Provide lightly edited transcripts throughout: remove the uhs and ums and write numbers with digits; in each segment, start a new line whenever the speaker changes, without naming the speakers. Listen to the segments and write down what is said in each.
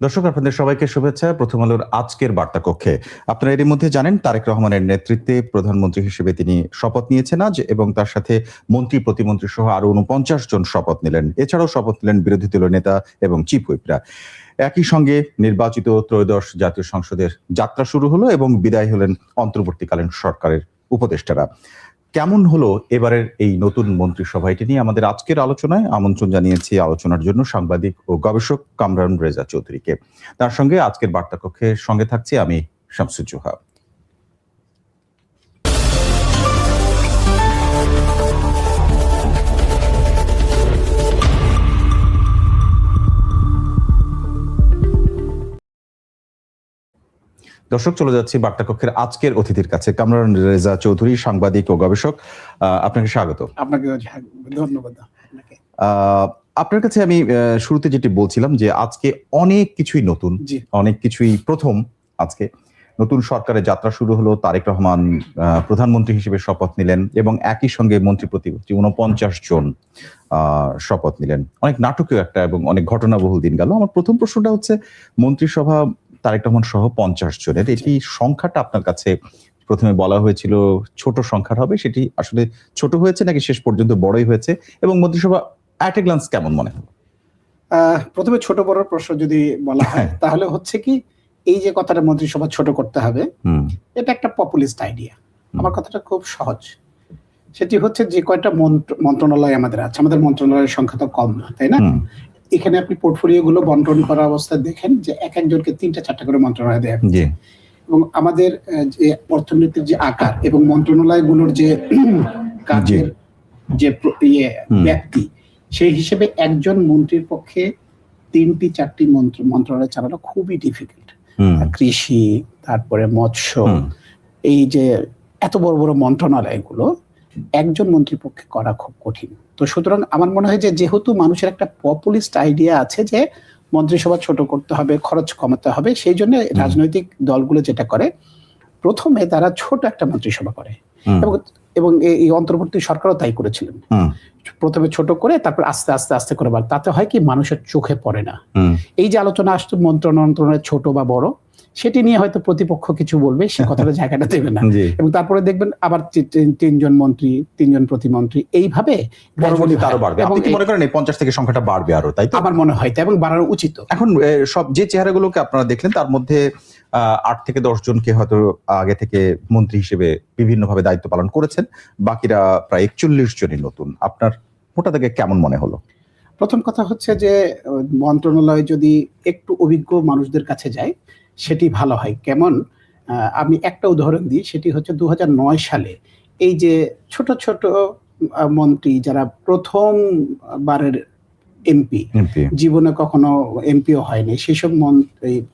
দর্শক, আপনাদের সবাইকে শুভেচ্ছা। প্রথম আলোর আজকের বার্তা কক্ষে আপনারা এর মধ্যে জানেন তারেক রহমানের নেতৃত্বে প্রধানমন্ত্রী হিসেবে তিনি শপথ নিয়েছেন আজ, এবং তার সাথে মন্ত্রী প্রতিমন্ত্রী সহ আরো ৪৯ জন শপথ নিলেন। এছাড়াও শপথ নিলেন বিরোধী দলীয় নেতা এবং চিফ হুইপরা। একই সঙ্গে নির্বাচিত ত্রয়োদশ জাতীয় সংসদের যাত্রা শুরু হলো এবং বিদায় হলেন অন্তর্বর্তীকালীন সরকারের উপদেষ্টারা। কেমন হলো এবারের এই নতুন মন্ত্রিসভা, এটি নিয়ে আমাদের আজকের আলোচনায় আমন্ত্রণ জানিয়েছি আলোচনার জন্য সাংবাদিক ও গবেষক কামরান রেজা চৌধুরীকে। তার সঙ্গে আজকের বার্তা কক্ষের সঙ্গে থাকছি আমি শামসুজ্জোহা। দর্শক, চলে যাচ্ছি বার্তা কক্ষের আজকের অতিথির কাছে। কামরান রেজা চৌধুরী, সাংবাদিক ও গবেষক, আপনাকে স্বাগত।
আপনাকে ধন্যবাদ।
আপনার কাছে আমি শুরুতে যেটি বলছিলাম যে আজকে অনেক কিছুই নতুন, অনেক কিছুই প্রথম। আজকে নতুন সরকারের যাত্রা শুরু হলো, তারেক রহমান প্রধানমন্ত্রী হিসেবে শপথ নিলেন এবং একই সঙ্গে মন্ত্রী প্রতিমন্ত্রী ৪৯ জন শপথ নিলেন। অনেক নাটকীয় একটা এবং অনেক ঘটনাবহুল দিন গেল। আমার প্রথম প্রশ্নটা হচ্ছে, মন্ত্রিসভা তারেক রহমান সহ ৫০ জনের, এটি সংখ্যাটা আপনার কাছে প্রথমে বলা হয়েছিল ছোট সংখ্যার হবে, সেটি আসলে ছোট হয়েছে নাকি শেষ পর্যন্ত বড়ই হয়েছে? এবং মন্ত্রিসভা অ্যাট এ গ্লান্স কেমন মনে হলো?
প্রথমে ছোট বড় প্রশ্ন যদি বলা হয় তাহলে হচ্ছে কি, এই যে কথাটা মন্ত্রিসভা ছোট করতে হবে, এটা একটা পপুলিস্ট আইডিয়া। আমার কথাটা খুব সহজ। সেটি হচ্ছে, যে কয়টা মন্ত্রণালয় আমাদের আছে, আমাদের মন্ত্রণালয়ের সংখ্যা তো কম না, তাই না? এখানে আপনি পোর্টফোলিও গুলো বন্টন করা অবস্থায় দেখেন যে এক একজনকে ৩টা-৪টা করে মন্ত্রণালয় দেয়া হচ্ছে। এবং আমাদের যে অর্থনীতির যে আকার এবং মন্ত্রণালয়গুলোর যে কাজের যে ব্যক্তি, সেই হিসেবে একজন মন্ত্রীর পক্ষে ৩টি-৪টি মন্ত্রণালয় চালানো খুবই ডিফিকাল্ট। কৃষি, তারপরে মৎস্য, এই যে এত বড় বড় মন্ত্রণালয়গুলো একজন মন্ত্রীর পক্ষে করা খুব কঠিন। তো সুতরাং আমার মনে হয় যে যেহেতু মানুষের একটা পপুলিস্ট আইডিয়া আছে যে মন্ত্রিসভা ছোট করতে হবে, খরচ কমাতে হবে, সেই জন্য রাজনৈতিক দলগুলো যেটা করে, প্রথমে তারা ছোট একটা মন্ত্রিসভা করে এবং এই অন্তর্বর্তী সরকারও তাই করেছিলেন। প্রথমে ছোট করে তারপর আস্তে আস্তে আস্তে করে, তাতে হয় কি, মানুষের চোখে পড়ে না। এই যে আলোচনা আসতো মন্ত্রণালয় ছোট বা বড়, সেটি নিয়ে হয়তো প্রতিপক্ষ কিছু বলবে, সে কথাটা জায়গাটা দেবে না। এবং তারপরে দেখবেন আবার ৩জন মন্ত্রী, ৩জন প্রতিমন্ত্রী, এইভাবে
মনে করেন ৫০ থেকে সংখ্যাটা বাড়বে আরো, তাই তো?
আমার মনে হয় এবং বাড়ানো উচিত।
এখন সব যে চেহারাগুলোকে আপনারা দেখলেন, তার মধ্যে ৮ থেকে ১০ জনকে হয়তো আগে থেকে মন্ত্রী হিসেবে বিভিন্নভাবে দায়িত্ব পালন করেছেন, বাকিরা প্রায় ৪১ জনই নতুন। আপনার ওটা থেকে কেমন মনে হলো?
প্রথম কথা হচ্ছে যে মন্ত্রণালয় যদি একটু অভিজ্ঞ মানুষদের কাছে যায় সেটি ভালো হয়। কেমন, আমি একটা উদাহরণ দিই। সেটি হচ্ছে ২০০৯ সালে এই যে ছোট ছোট মন্ত্রী যারা প্রথমবারের এমপি, জীবনে কখনো এমপিও হয়নি, সেসব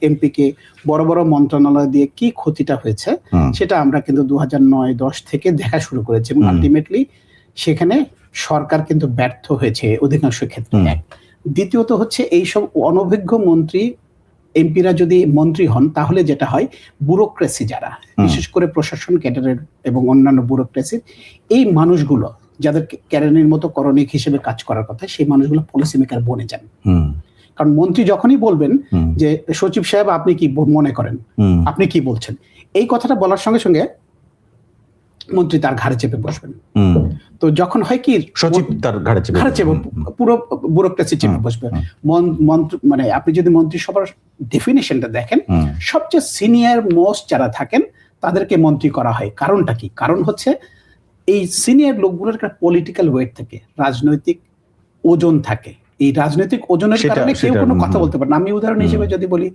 এমপিকে বড় বড় মন্ত্রণালয় দিয়ে কি ক্ষতিটা হয়েছে সেটা আমরা কিন্তু ২০০৯-১০ থেকে দেখা শুরু করেছি এবং আলটিমেটলি সেখানে সরকার কিন্তু ব্যর্থ হয়েছে অধিকাংশ ক্ষেত্রে। দ্বিতীয়ত হচ্ছে, এইসব অনভিজ্ঞ মন্ত্রী এমপিরা যদি মন্ত্রী হন, তাহলে যেটা হয়, ব্যুরোক্রেসি যারা, বিশেষ করে প্রশাসন ক্যাডারের এবং অন্যান্য ব্যুরোক্রেসির এই মানুষগুলো, যাদের ক্যাডারের মতো করণিক হিসেবে কাজ করার কথা, সেই মানুষগুলো পলিসি মেকার বনে যান। কারণ মন্ত্রী যখনই বলবেন যে সচিব সাহেব আপনি কি মনে করেন, আপনি কি বলছেন, এই কথাটা বলার সঙ্গে সঙ্গে মন্ত্রী তার ঘাড়ে চেপে বসবেন। তো যখন হয় কি,
সচিব তার ঘাড়ে চেপে
পুরো ব্যুরোক্রেসি চেপে বসবে। মানে আপনি যদি মন্ত্রিসভার ডেফিনেশনটা দেখেন, সবচেয়ে সিনিয়র মোস্ট যারা থাকেন তাদেরকে মন্ত্রী করা হয়। কারণটা কি? কারণ হচ্ছে এই সিনিয়র লোকগুলোর একটা পলিটিক্যাল ওয়েট থাকে, রাজনৈতিক ওজন থাকে। এই রাজনৈতিক ওজনের কারণে কেউ কোনো কথা বলতে পারে না। আমি উদাহরণ হিসেবে যদি বলি,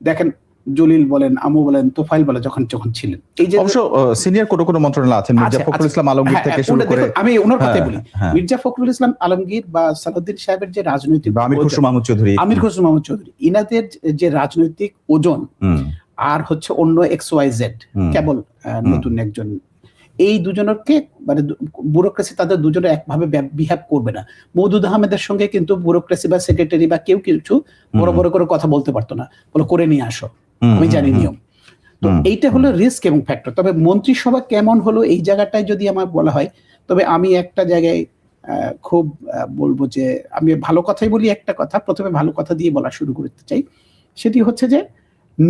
দেখেন জলিল বলেন, আমু বলেন, তোফাইল বলেন, যখন ছিলেন, এই যে
অবশ্য সিনিয়র কোনো মন্ত্রণালয় আছেন, মির্জা ফখরুল ইসলাম আলমগীর থেকে শুরু করে,
আমি ওনার কথাই বলি, মির্জা ফখরুল ইসলাম আলমগীর বা সালাউদ্দিন সাহেবের যে রাজনৈতিক,
আমির খসরু মাহমুদ
চৌধুরী, ইনাদের যে রাজনৈতিক ওজন, আর হচ্ছে অন্য XYZ কেবল নতুন একজন, এই দুজনকে মানে ব্যুরোক্রেসি তাদের দুজনে একভাবে বিহেভ করবে না। মওদুদ আহমেদের সঙ্গে কিন্তু ব্যুরোক্রেসি বা সেক্রেটারি বা কেউ কিছু বড় বড় করে কথা বলতে পারতো না, বলে করে নিয়ে আসো, আমি জানি নিয়ম। তো এইটা হলো রিস্ক এবং ফ্যাক্টর। তবে মন্ত্রিসভা কেমন হলো এই জায়গাটায় যদি আমার বলা হয়, তবে আমি একটা জায়গায় খুব বলবো যে, আমি ভালো কথাই বলি। একটা কথা প্রথমে ভালো কথা দিয়ে বলা শুরু করতে চাই। সেটি হচ্ছে যে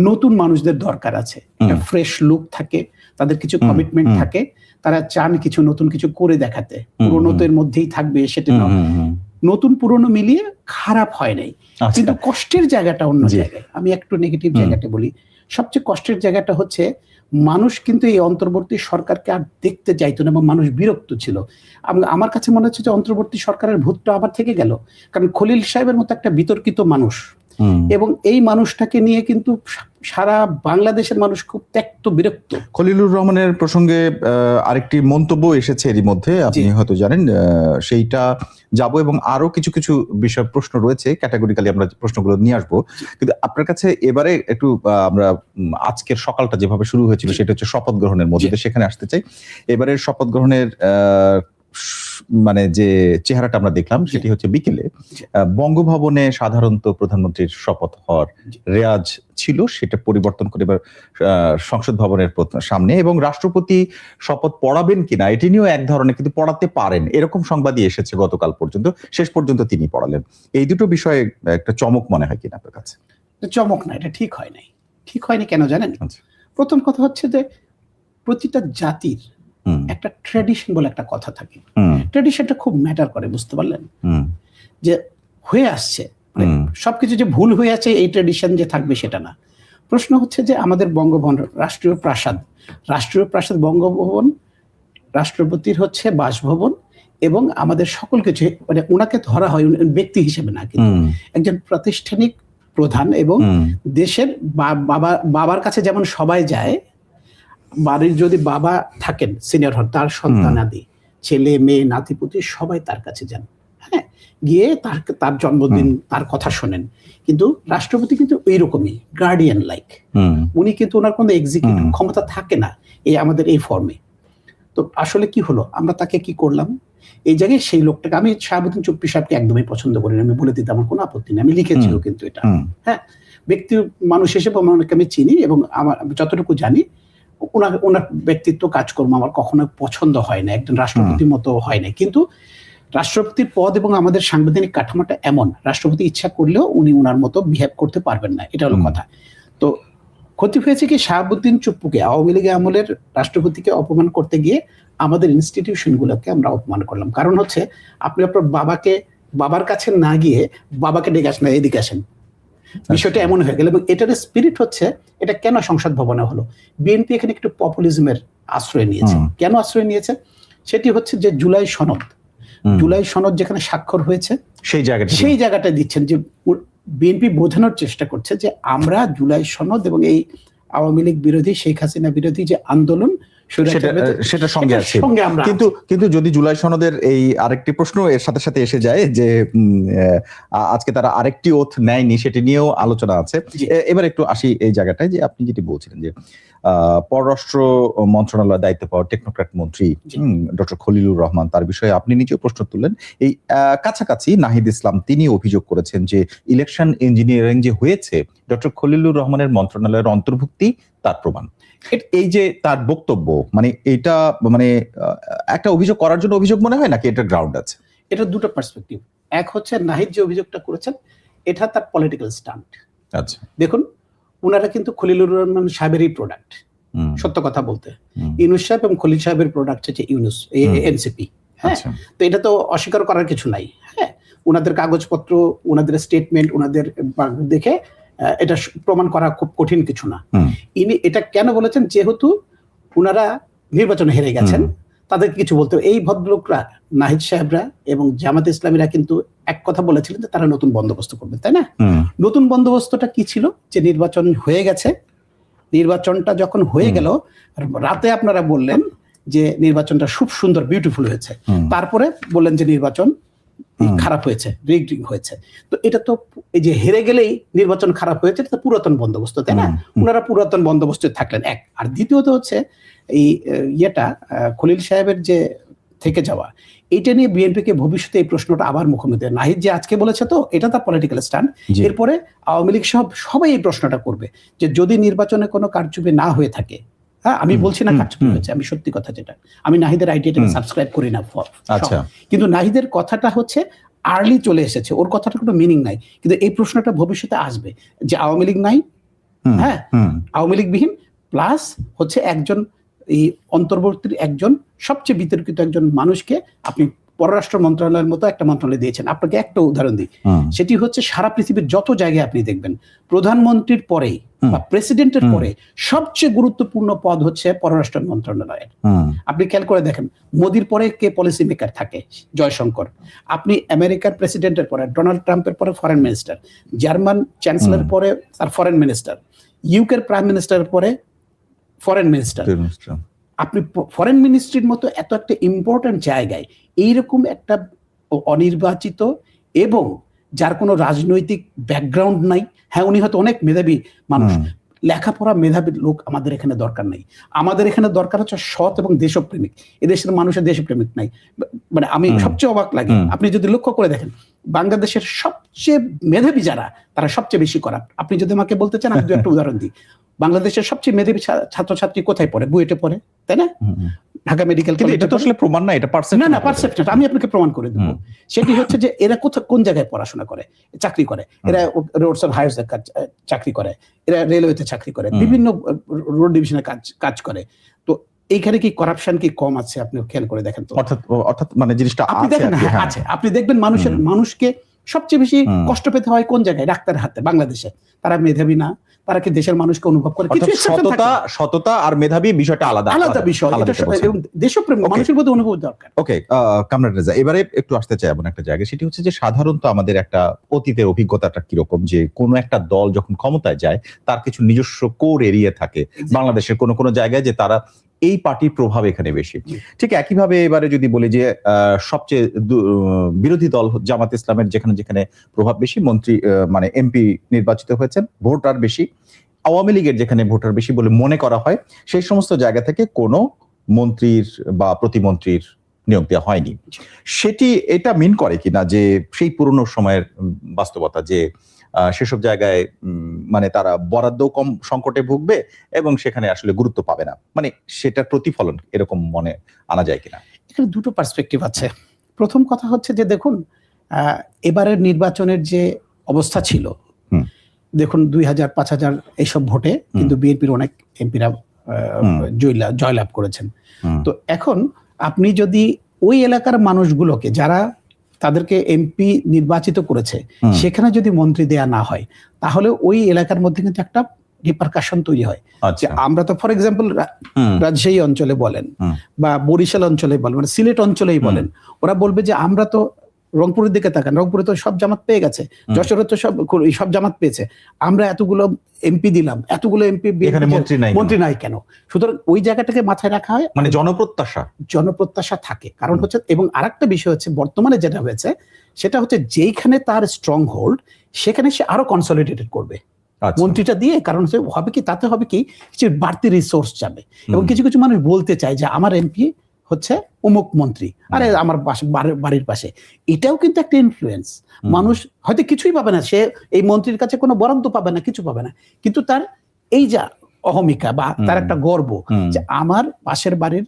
নতুন মানুষদের দরকার আছে, একটা ফ্রেশ লুক থাকে, তাদের কিছু কমিটমেন্ট থাকে, তারা চান কিছু নতুন কিছু করে দেখাতে, পুরোনোদের মধ্যেই থাকবে সেটা না, নতুন পুরনো মিলিয়ে খারাপ হয় নাই, কিন্তু কষ্টের জায়গাটা অন্য জায়গায়। আমি একটু নেগেটিভ জায়গাটা বলি, সবচেয়ে কষ্টের জায়গাটা হচ্ছে মানুষ কিন্তু এই অন্তর্বর্তী সরকারকে আর দেখতে চাইতো না এবং মানুষ বিরক্ত ছিল। আমার কাছে মনে হচ্ছে যে অন্তর্বর্তী সরকারের ভূতটা আবার থেকে গেল, কারণ খলিল সাহেবের মতো একটা বিতর্কিত মানুষ এবং এই মানুষটাকে নিয়ে কিন্তু সারা বাংলাদেশের মানুষ খুব ত্যক্ত বিরক্ত।
খলিলুর রহমানের প্রসঙ্গে আরেকটি মন্তব্য এসেছে এরই মধ্যে, আপনি হয়তো জানেন, সেইটা যাব এবং আরো কিছু কিছু বিষয় প্রশ্ন রয়েছে, ক্যাটাগরিক্যালি আমরা প্রশ্নগুলো নিয়ে আসবো। কিন্তু আপনার কাছে এবারে একটু আমরা আজকের সকালটা যেভাবে শুরু হয়েছিল সেটা হচ্ছে শপথ গ্রহণের মধ্যে, সেখানে আসতে চাই। এবারের শপথ গ্রহণের মানে যে চেহারাটা আমরা দেখলাম সেটি হচ্ছে বিকেলে বঙ্গভবনে সাধারণত প্রধানমন্ত্রীর শপথ হওয়ার রেয়াজ ছিল, সেটা পরিবর্তন করে এবার সংসদ ভবনের সামনে, এবং রাষ্ট্রপতি শপথ পড়াবেন কিনা এটি নিয়েও এক ধরনের, কিন্তু পড়াতে পারেন এরকম সংবাদই এসেছে গতকাল পর্যন্ত, শেষ পর্যন্ত তিনি পড়ালেন। এই দুটো বিষয়ে একটা চমক মনে হয় কিনা আপনার কাছে?
চমক না, এটা ঠিক হয় নাই। ঠিক হয়নি কেন জানেন? প্রথম কথা হচ্ছে যে প্রতিটা জাতির একটা ট্র্যাডিশন বলে একটা কথা থাকে, ট্র্যাডিশনটা খুব ম্যাটার করে, বুঝতে পারলেন? যে হয়ে আসছে সবকিছু যে ভুল হয়ে আছে এই ট্র্যাডিশন যে থাকবে সেটা না। প্রশ্ন হচ্ছে যে আমাদের বঙ্গভবন রাষ্ট্রীয় প্রাসাদ বঙ্গভবন, রাষ্ট্রপতির হচ্ছে বাসভবন, এবং আমাদের সকল কিছু মানে ওনাকে ধরা হয় ব্যক্তি হিসেবে না, কিন্তু একজন প্রাতিষ্ঠানিক প্রধান, এবং দেশের বাবার কাছে যেমন সবাই যায়, বাড়ির যদি বাবা থাকেন সিনিয়র হন, তার সন্তানাদি ছেলে মেয়ে নাতিপুতি সবাই তার কাছে যান, হ্যাঁ, গিয়ে তার জন্মদিন তার কথা শোনেন। কিন্তু রাষ্ট্রপতি কিন্তু এইরকমই গার্ডিয়ান লাইক, উনি কিন্তু ওনার কোনো এক্সিকিউটিভ ক্ষমতা থাকে না এই আমাদের এই ফর্মে। তো আসলে কি হলো, আমরা তাকে কি করলাম এই জায়গায়, সেই লোকটাকে আমি শাহাবুদ্দিন চুপ্পি সাহেবকে একদমই পছন্দ করি না, আমি বলে দিতে আমার কোনো আপত্তি নেই, আমি লিখেছিল কিন্তু এটা, হ্যাঁ, ব্যক্তি মানুষ হিসেবে ওনাকে আমি চিনি এবং আমার যতটুকু জানি ওনার ব্যক্তিত্ব কাজকর্ম আমার কখনো পছন্দ হয় না, একজন রাষ্ট্রপতির মতো হয় না। কিন্তু রাষ্ট্রপতির পদ এবং আমাদের সাংবিধানিক কাঠামোটা এমন, রাষ্ট্রপতি ইচ্ছা করলেও উনি ওনার মতো বিহেভ করতে পারবেন না, এটা হলো কথা। তো ক্ষতি হয়েছে কি, শাহাবুদ্দিন চুপ্পুকে আওয়ামী লীগ আমলের রাষ্ট্রপতিকে অপমান করতে গিয়ে আমাদের ইনস্টিটিউশন গুলোকে আমরা অপমান করলাম। কারণ হচ্ছে আপনি আপনার বাবার কাছে না গিয়ে বাবাকে ডেকে আসেন, এদিকে আসেন, বিষয়টা এমন হয়ে গেল। এবং এটার স্পিরিট হচ্ছে, এটা কেন সংসদ ভবনে হলো, বিএনপি এখানে একটু পপুলিজমের আশ্রয় নিয়েছে। কেন আশ্রয় নিয়েছে? সেটি হচ্ছে যে জুলাই সনদ যেখানে স্বাক্ষর হয়েছে সেই জায়গাটা দিচ্ছেন, যে বিএনপি বোঝানোর চেষ্টা করছে যে আমরা জুলাই সনদ এবং এই আওয়ামী লীগ বিরোধী শেখ হাসিনা বিরোধী যে আন্দোলন
সেটা সঙ্গে আছে। কিন্তু যদি জুলাই সনদের এই আরেকটি প্রশ্ন এর সাথে সাথে এসে যায় যে আজকে তারা আরেকটি ওথ নেয়নি, সেটি নিয়েও আলোচনা আছে। এবার একটু আসি এই জায়গাটায়, যে আপনি যেটি বলছিলেন যে পররাষ্ট্র মন্ত্রণালয়ের দায়িত্ব পাওয়া টেকনোক্র্যাট মন্ত্রী ডক্টর খলিলুর রহমান, তার বিষয়ে আপনি নিজেও প্রশ্ন তুললেন। এই কাছাকাছি নাহিদ ইসলাম তিনি অভিযোগ করেছেন যে ইলেকশন ইঞ্জিনিয়ারিং যে হয়েছে ডক্টর খলিলুর রহমানের মন্ত্রণালয়ের অন্তর্ভুক্তি তার প্রমাণ। এই যে তার বক্তব্য, মানে এটা মানে একটা অভিযোগ করার জন্য অভিযোগ মনে হয় নাকি এটা গ্রাউন্ড আছে?
এটা দুটো পার্সপেক্টিভ। এক হচ্ছে নাহিদ যে অভিযোগটা করেছেন এটা তার পলিটিক্যাল স্টান্ট। আচ্ছা, দেখুন ওনারা কিন্তু খলিলুর রহমান সাহেবেরই প্রোডাক্ট, সত্য কথা বলতে ইউনূস সাহেব এবং খলিল সাহেবের প্রোডাক্ট হচ্ছে ইউনূস এনসিপি, হ্যাঁ, তো এটা তো অস্বীকার করার কিছু নাই। হ্যাঁ, ওনাদের কাগজপত্র, ওনাদের স্টেটমেন্ট, ওনাদের দেখে এটা প্রমাণ করা খুব কঠিন কিছু না। ইনি এটা কেন বলেছেন, যেহেতু ওনারা নির্বাচনে হেরে গেছেন, তাদেরকে কিছু বলতে হবে। এই ভদ্রলোকরা নাহিদ সাহেবরা এবং জামাত ইসলামীরা কিন্তু এক কথা বলেছিলেন যে তারা নতুন বন্দোবস্ত করবেন, তাই না? নতুন বন্দোবস্তটা কি ছিল, যে নির্বাচন হয়ে গেছে, নির্বাচনটা যখন হয়ে গেল রাতে আপনারা বললেন যে নির্বাচনটা খুব সুন্দর বিউটিফুল হয়েছে, তারপরে বললেন যে নির্বাচন খারাপ হয়েছে, রিগিং হয়েছে। তো এটা তো এই যে হেরে গেলেই নির্বাচন খারাপ হয়েছে, এটা তো পুরাতন বন্দোবস্ত, তাই না? ওনারা পুরাতন বন্দোবস্তে থাকলেন এক। আর দ্বিতীয়ত হচ্ছে এই খলিল সাহেবের যে থেকে যাওয়া, এইটা নিয়ে বিএনপিকে ভবিষ্যতে এই প্রশ্নটা আবার মুখোমুখি, নাহিদ যে আজকে বলেছে তো এটা তার পলিটিক্যাল স্ট্যান্ড। এরপরে আওয়ামী লীগ সবাই এই প্রশ্নটা করবে যে যদি নির্বাচনে কোনো কারচুপি না হয়ে থাকে, হ্যাঁ আমি বলছি না কারচুপি হয়েছে, আমি সত্যি কথা যেটা, আমি নাহিদের আইডিয়াটাকে সাবস্ক্রাইব করি না, কিন্তু নাহিদের কথাটা হচ্ছে আর্লি চলে এসেছে, ওর কথাটা কোনো মিনিং নাই, কিন্তু এই প্রশ্নটা ভবিষ্যতে আসবে যে আওয়ামী লীগ নাই, হ্যাঁ আওয়ামী লীগ বিহীন প্লাস হচ্ছে একজন এই অন্তর্বর্তীর একজন সবচেয়ে বিতর্কিত একজন মানুষকে আপনি পররাষ্ট্র মন্ত্রণালয়ের মতো একটা মন্ত্রণালয় দিয়েছেন। আপনাকে একটা উদাহরণ দিই, সেটি হচ্ছে সারা পৃথিবীর যত জায়গায় আপনি দেখবেন প্রধানমন্ত্রীর পরেই বা প্রেসিডেন্টের পরে সবচেয়ে গুরুত্বপূর্ণ পদ হচ্ছে পররাষ্ট্র মন্ত্রণালয়ের। আপনি খেয়াল করে দেখেন মোদির পরে কে পলিসি মেকার থাকে, জয়শঙ্কর। আপনি আমেরিকার প্রেসিডেন্টের পরে ডোনাল্ড ট্রাম্পের পরে ফরেন মিনিস্টার, জার্মান চ্যান্সেলর পরে তার ফরেন মিনিস্টার, ইউকের প্রাইম মিনিস্টারের পরে ফরেন মিনিস্টার। আপনি ফরেন মিনিস্ট্রির মতো এত একটা ইম্পর্টেন্ট জায়গায় এইরকম একটা অনির্বাচিত এবং যার কোনো রাজনৈতিক ব্যাকগ্রাউন্ড নাই, হ্যাঁ উনি হয়তো অনেক মেধাবী মানুষ, লেখাপড়া মেধাবী লোক আমাদের এখানে দরকার নেই। আমাদের এখানে দরকার হচ্ছে সৎ এবং দেশপ্রেমিক। এদেশের মানুষের দেশপ্রেমিক নাই। মানে আমি সবচেয়ে অবাক লাগে, আপনি যদি লক্ষ্য করে দেখেন বাংলাদেশের সবচেয়ে মেধাবী যারা, তারা সবচেয়ে বেশি করাপ্ট। আপনি যদি আমাকে বলতে চান, আমি একটা উদাহরণ দিই, বাংলাদেশের সবচেয়ে মেধাবী ছাত্রছাত্রী কোথায় পড়ে? বুয়েটে পড়ে, তাই না? ঢাকা মেডিকেল কলেজে।
এটা তো আসলে প্রমাণ না, এটা পারসেপশন।
না পারসেপশন, আমি আপনাকে প্রমাণ করে দেব। সেটি হচ্ছে যে এরা কোন জায়গায় পড়াশোনা করে, চাকরি করে, এরা রোডস অফ হায়ার চাকরি করে, এরা রেলওয়েতে চাকরি করে, বিভিন্ন রোড ডিভিশনে কাজ করে। তো এইখানে কি করাপশন কি কম আছে? আপনি খেয়াল করে দেখেন তো।
অর্থাৎ মানে জিনিসটা
আপনি দেখেন, আছে, আপনি দেখবেন মানুষকে সবচেয়ে বেশি কষ্ট পেতে হয় কোন জায়গায়? ডাক্তারের হাতে। বাংলাদেশে তারা মেধাবী না, তারা কি দেশের মানুষকে অনুভব করে?
সততা আর মেধাবী বিষয়টা আলাদা বিষয়,
এবং দেশপ্রেম মানুষের মধ্যে অনুভব দরকার।
ওকে, কামরান রেজা, এবারে একটু আসতে চাই এমন একটা জায়গায়, সেটি হচ্ছে যে সাধারণত আমাদের একটা অতীতের অভিজ্ঞতাটা কিরকম, যে কোনো একটা দল যখন ক্ষমতায় যায় তার কিছু নিজস্ব কোর এরিয়া থাকে বাংলাদেশের কোনো জায়গায়, যে তারা এই পার্টির প্রভাব এখানে বেশি। ঠিক একইভাবে এবারে যদি বলি যে সবচেয়ে বিরোধী দল জামাত ইসলামের যেখানে প্রভাব বেশি, মন্ত্রী মানে এমপি নির্বাচিত হয়েছেন, ভোটার বেশি। আওয়ামী লীগের যেখানে ভোটার বেশি বলে মনে করা হয়, সেই সমস্ত জায়গা থেকে কোনো মন্ত্রীর বা প্রতিমন্ত্রীর নিয়োগ দেওয়া হয়নি। এটা মিন করে কিনা যে সেই পুরনো সময়ের বাস্তবতা, যে সেসব জায়গায় মানে তারা বরাদ্দ কম সংকটে ভুগবে এবং সেখানে আসলে গুরুত্ব পাবে না, মানে সেটার প্রতিফলন এরকম মনে আনা যায় কিনা?
এখানে দুটো পার্সপেক্টিভ আছে। প্রথম কথা হচ্ছে যে দেখুন, এবারের নির্বাচনের যে অবস্থা ছিল, দেখুন 2000, 5000 এইসব ভোটে কিন্তু বিএনপির অনেক এমপিরা জয়লাভ করেছেন। তো এখন আপনি যদি ওই এলাকার মানুষগুলোকে, যারা তাদেরকে এমপি নির্বাচিত করেছে, সেখানে যদি মন্ত্রী দেয়া না হয়, তাহলে ওই এলাকার মধ্যে কিন্তু একটা রিপারকাশন তৈরি হয়। আমরা তো ফর এক্সাম্পল রাজশাহী অঞ্চলে বলেন বা বরিশাল অঞ্চলে বলেন, মানে সিলেট অঞ্চলেই বলেন, ওরা বলবে যে আমরা তো রংপুরের দিকে তাকান, রংপুরে তো সব জামাত পেয়ে গেছে, যশোরে তো সব জামাত পেয়েছে, আমরা এতগুলো এমপি দিলাম, এতগুলো এমপি মন্ত্রী নাই কেন? সুতরাং ওই জায়গাটাকে মাথায় রাখা হয়, মানে জনপ্রত্যাশা থাকে। কারণ হচ্ছে, এবং আরেকটা বিষয় হচ্ছে বর্তমানে যেটা হয়েছে সেটা হচ্ছে যেখানে তার স্ট্রং হোল্ড, সেখানে সে আরো কনসলিডেটেড করবে মন্ত্রীটা দিয়ে। কারণ হবে কি, তাতে হবে কি, কিছু বাড়তি রিসোর্স যাবে, এবং কিছু কিছু মানুষ বলতে চায় যে আমার এমপি হচ্ছে অমুক মন্ত্রী, আরে আমার বাড়ির পাশে। এটাও কিন্তু একটা ইনফ্লুয়েন্স। মানুষ হয়তো কিছুই পাবে না, সে এই মন্ত্রীর কাছে কোনো বরাদ্দ পাবে না, কিছু পাবে না, কিন্তু তার এই যা অহমিকা বা তার একটা গর্ব যে আমার পাশের বাড়ির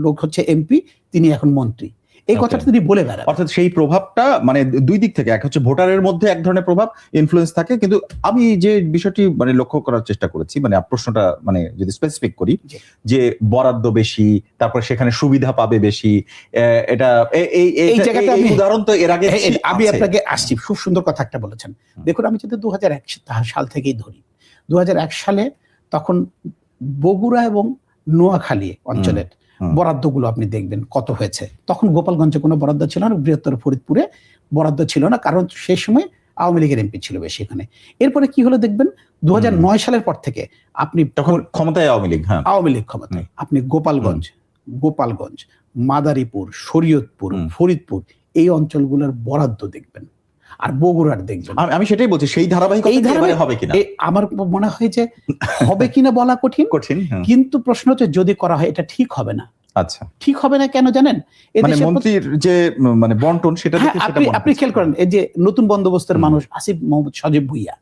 লোক হচ্ছে এমপি, তিনি এখন মন্ত্রী, এই কথাটা তিনি বলে বেড়ান।
অর্থাৎ সেই প্রভাবটা মানে দুই দিক থেকে, এক হচ্ছে ভোটারের মধ্যে এক ধরনের প্রভাব ইনফ্লুয়েন্স থাকে, কিন্তু আমি যে বিষয়টি মানে লক্ষ্য করার চেষ্টা করেছি, মানে প্রশ্নটা মানে যদি স্পেসিফিক করি, যে বরাদ্দ বেশি, তারপর সেখানে সুবিধা পাবে বেশি, এটা এই জায়গাটা উদাহরণ তো এর আগে
আমি আপনাকে আসছি। খুব সুন্দর কথা একটা বলেছেন। দেখুন, আমি যদি 2001 সাল থেকেই ধরি, 2001 সালে তখন বগুড়া এবং নোয়াখালী অঞ্চলের বরাদ্দগুলো আপনি দেখবেন কত হয়েছে। তখন গোপালগঞ্জে কোনো বরাদ্দ ছিল না, বৃহত্তর ফরিদপুরে বরাদ্দ ছিল না, কারণ সেই সময় আওয়ামী লীগের এমপি ছিল বেশি এখানে। এরপরে কি হলো দেখবেন, 2009 সালের পর থেকে আপনি
তখন ক্ষমতায় আওয়ামী লীগ
ক্ষমতায়, আপনি গোপালগঞ্জ, মাদারীপুর, শরীয়তপুর, ফরিদপুর, এই অঞ্চলগুলোর বরাদ্দ দেখবেন, আর বগুড়ার দেখবেন।
আমি সেটাই বলছি, সেই ধারাবাহিকতা হবে কিনা
আমার মনে হয় যে হবে কিনা বলা কঠিন, কিন্তু প্রশ্ন হচ্ছে যদি করা হয় এটা ঠিক হবে না।
আচ্ছা,
ঠিক হবে না কেন জানেন?
মানে মন্ত্রীর যে মানে বন্টন সেটা দেখে সেটা
আপনি খেয়াল করেন, এই যে নতুন বন্দোবস্তের মানুষ আসিফ মোহাম্মদ সজীব ভুইয়া,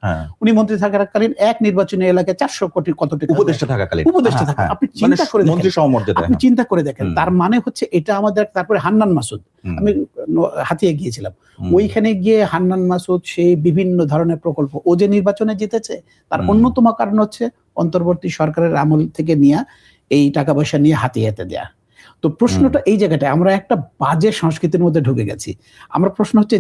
উনি মন্ত্রী থাকাকালীন এক নির্বাচনী এলাকায় 400 কোটি কত টাকা
উপদেষ্টা থাকাকালীন,
আপনি চিন্তা করে দেখেন,
মন্ত্রী সমমর্যাদায়,
আপনি চিন্তা করে দেখেন, তার মানে হচ্ছে এটা আমাদের। তারপরে হান্নান মাসুদ, আমি হাতিয়ে গিয়েছিলাম, ওইখানে গিয়ে হান্নান মাসুদ সেই বিভিন্ন ধরনের প্রকল্প, ও যে নির্বাচনে জিতেছে তার অন্যতম কারণ হচ্ছে অন্তর্বর্তী সরকারের আমল থেকে নিয়ে এই টাকা পয়সা নিয়ে হাতে দেয়া। তো প্রশ্নটা এই জায়গাটায়, আমরা একটা বাজে সংস্কৃতির মধ্যে ঢুকে গেছি। আমার প্রশ্ন হচ্ছে